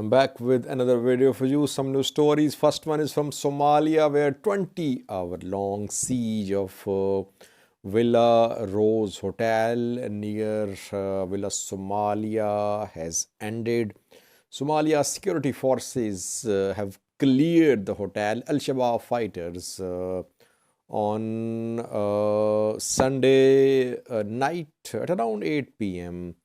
I'm back with another video for you. Some new stories. First one is from Somalia, where 20-hour-long siege of Villa Rose Hotel near Villa Somalia has ended. Somalia security forces have cleared the hotel. Al-Shabaab fighters on Sunday night at around 8 p.m.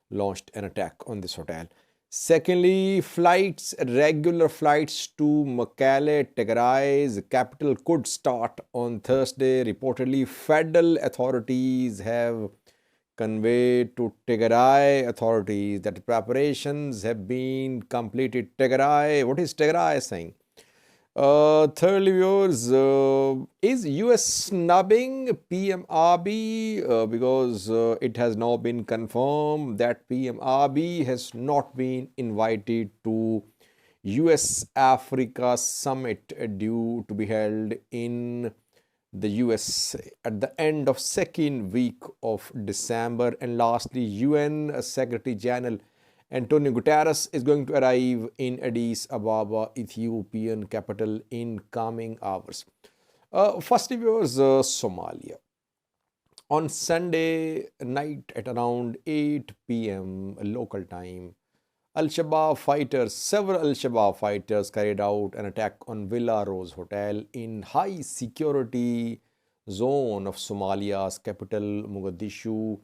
launched an attack on this hotel. Secondly, regular flights to Mekelle, Tigray's capital, could start on Thursday. Reportedly, federal authorities have conveyed to Tigray authorities that preparations have been completed. Tigray, what is Tigray saying? Thirdly, viewers, is US snubbing PM Abiy because it has now been confirmed that PM Abiy has not been invited to US Africa summit due to be held in the US at the end of second week of December. And lastly, UN Secretary General Antonio Guterres is going to arrive in Addis Ababa, Ethiopian capital, in coming hours. Firstly, viewers, Somalia. On Sunday night at around 8 p.m. local time, several Al-Shabaab fighters carried out an attack on Villa Rose Hotel in high security zone of Somalia's capital, Mogadishu.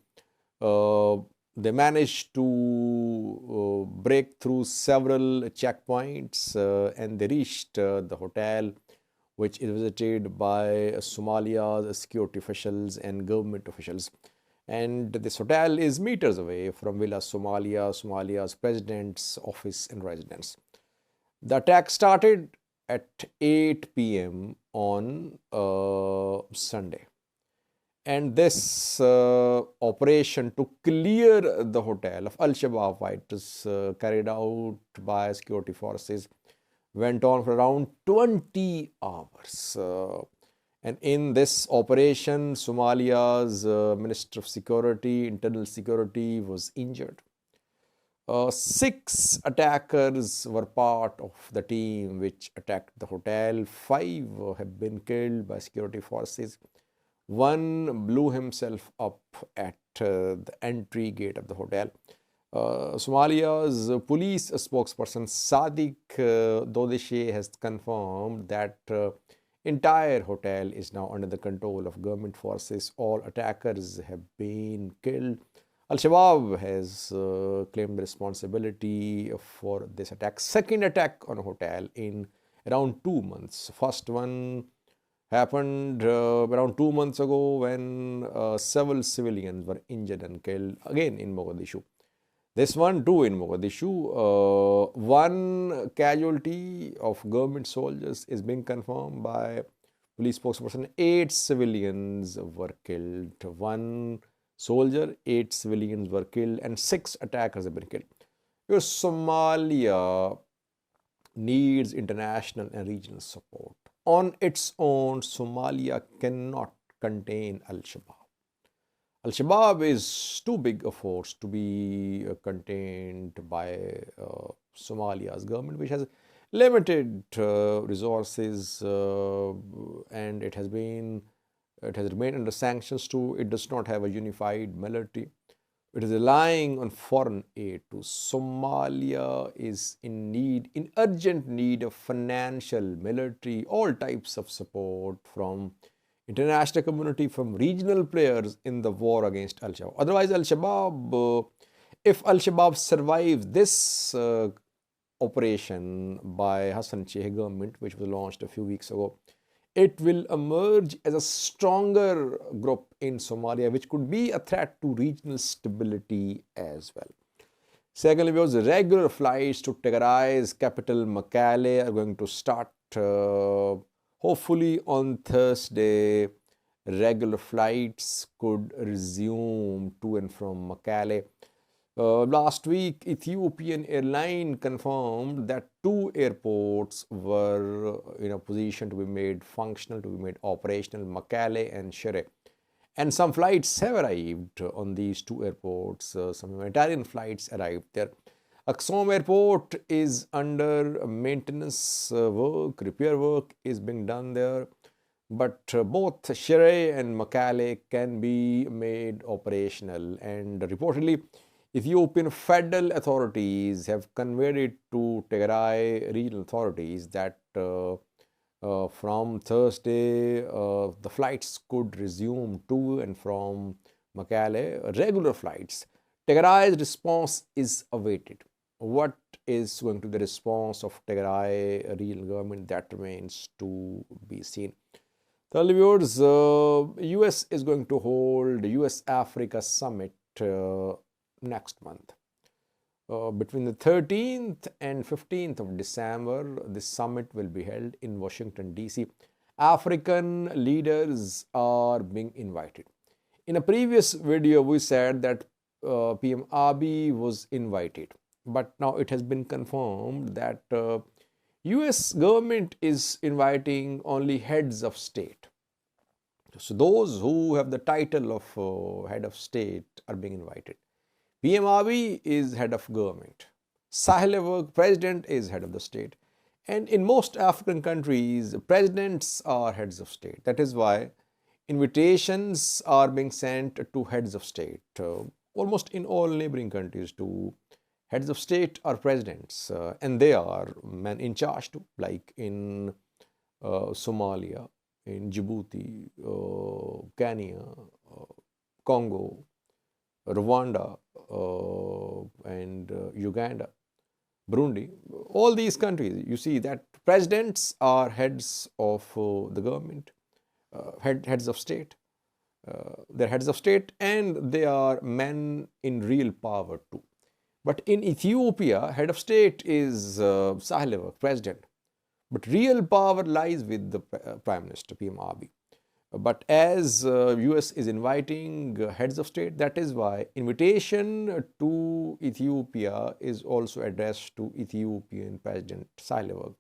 They managed to break through several checkpoints and they reached the hotel, which is visited by Somalia's security officials and government officials. And this hotel is meters away from Villa Somalia, Somalia's president's office and residence. The attack started at 8 p.m. on Sunday. And this operation to clear the hotel of Al-Shabaab fighters carried out by security forces went on for around 20 hours. And in this operation, Somalia's Minister of Security, Internal Security, was injured. 6 attackers were part of the team which attacked the hotel. 5 have been killed by security forces. One blew himself up at the entry gate of the hotel. Somalia's police spokesperson Sadiq Dodeshe has confirmed that entire hotel is now under the control of government forces. All attackers have been killed. Al-Shabaab has claimed responsibility for this attack. Second attack on a hotel in around 2 months. First one happened around 2 months ago when several civilians were injured and killed, again in Mogadishu. This one too in Mogadishu. One casualty of government soldiers is being confirmed by police spokesperson. 8 civilians were killed. 1 soldier, 8 civilians were killed, and 6 attackers have been killed. Because Somalia needs international and regional support. On its own, Somalia cannot contain Al-Shabaab. Al-Shabaab is too big a force to be contained by Somalia's government, which has limited resources and it has remained under sanctions too. It does not have a unified military. It is relying on foreign aid too. Somalia is in urgent need of financial, military, all types of support from international community, from regional players in the war against Al-Shabaab. Otherwise, if Al-Shabaab survives this operation by Hassan Sheikh government, which was launched a few weeks ago, it will emerge as a stronger group in Somalia, which could be a threat to regional stability as well. Secondly, regular flights to Tigray's capital, Mekelle, are going to start hopefully on Thursday. Regular flights could resume to and from Mekelle. Last week, Ethiopian airline confirmed that 2 airports were in a position to be made functional, to be made operational, Mekelle and Shire. And some flights have arrived on these 2 airports. Some humanitarian flights arrived there. Aksum Airport is under maintenance work, repair work is being done there, but both Shire and Mekelle can be made operational, and reportedly Ethiopian federal authorities have conveyed it to Tigray regional authorities that from Thursday the flights could resume to and from Mekelle, regular flights. Tigray's response is awaited. What is going to be the response of Tigray regional government, that remains to be seen. So, viewers, US is going to hold US Africa Summit next month. Between the 13th and 15th of December, this summit will be held in Washington, D.C. African leaders are being invited. In a previous video, we said that PM Abiy was invited, but now it has been confirmed that US government is inviting only heads of state. So those who have the title of head of state are being invited. PM Abiy is head of government. Sahel president is head of the state. And in most African countries, presidents are heads of state. That is why invitations are being sent to heads of state. Almost in all neighboring countries too, heads of state are presidents, and they are men in charge too, like in Somalia, in Djibouti, Kenya, Congo, Rwanda, and Uganda, Burundi, all these countries, you see that presidents are heads of the government, heads of state. They're heads of state and they are men in real power too. But in Ethiopia, head of state is Sahel president. But real power lies with the Prime Minister, PM Abiy. But as US is inviting heads of state, that is why invitation to Ethiopia is also addressed to Ethiopian President Sahel.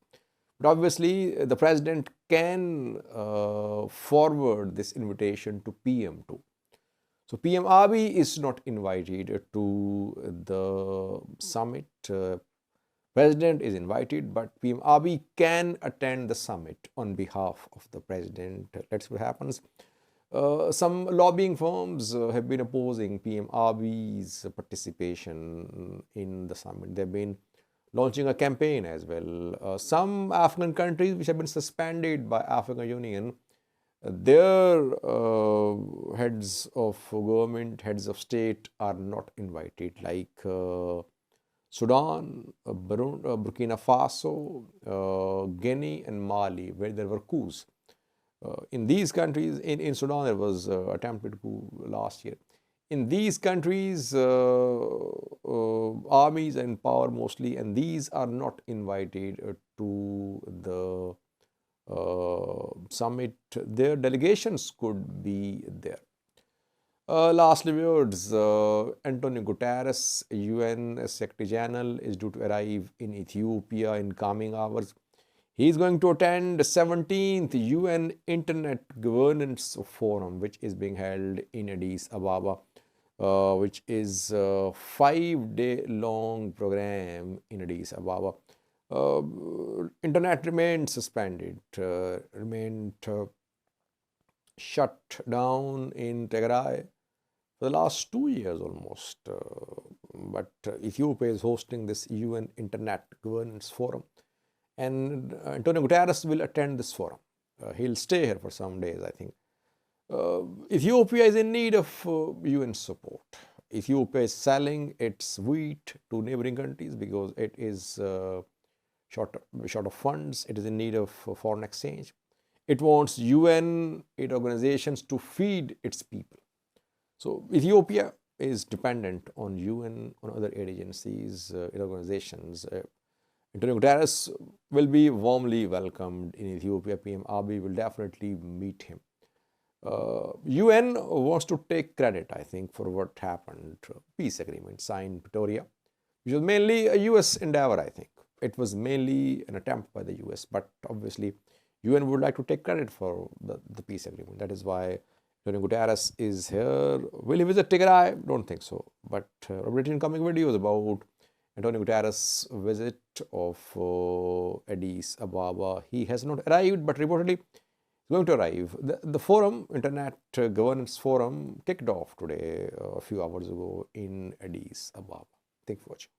But obviously, the president can forward this invitation to PM too. So PM Abiy is not invited to the summit. President is invited, but PM Abiy can attend the summit on behalf of the president. Let's see what happens. Some lobbying firms have been opposing PM Abiy's participation in the summit. They've been launching a campaign as well. Some African countries which have been suspended by African Union, their heads of government, heads of state are not invited, like Sudan, Burkina Faso, Guinea and Mali, where there were coups. In these countries, in Sudan there was attempted coup last year. In these countries, armies are in power mostly, and these are not invited to the summit. Their delegations could be there. Lastly, viewers, Antonio Guterres, UN Secretary General, is due to arrive in Ethiopia in coming hours. He is going to attend the 17th UN Internet Governance Forum, which is being held in Addis Ababa, which is a 5-day-long program in Addis Ababa. Internet remained suspended, remained shut down in Tigray for the last 2 years almost. But Ethiopia is hosting this UN Internet Governance Forum, and Antonio Guterres will attend this forum. He'll stay here for some days, I think. Ethiopia is in need of UN support. Ethiopia is selling its wheat to neighboring countries because it is short of funds. It is in need of foreign exchange. It wants UN aid organizations to feed its people. So Ethiopia is dependent on UN, on other aid agencies, aid organizations. Antonio Guterres will be warmly welcomed in Ethiopia. PM Abiy will definitely meet him. UN wants to take credit, I think, for what happened. Peace agreement signed in Pretoria, which was mainly a US endeavor, I think. It was mainly an attempt by the US, but obviously UN would like to take credit for the peace agreement. That is why Antonio Guterres is here. Will he visit Tigray? Don't think so. But I've written coming videos about Antonio Guterres' visit of Addis Ababa. He has not arrived, but reportedly is going to arrive. The forum, Internet Governance Forum, kicked off today, a few hours ago in Addis Ababa. Thank you for watching.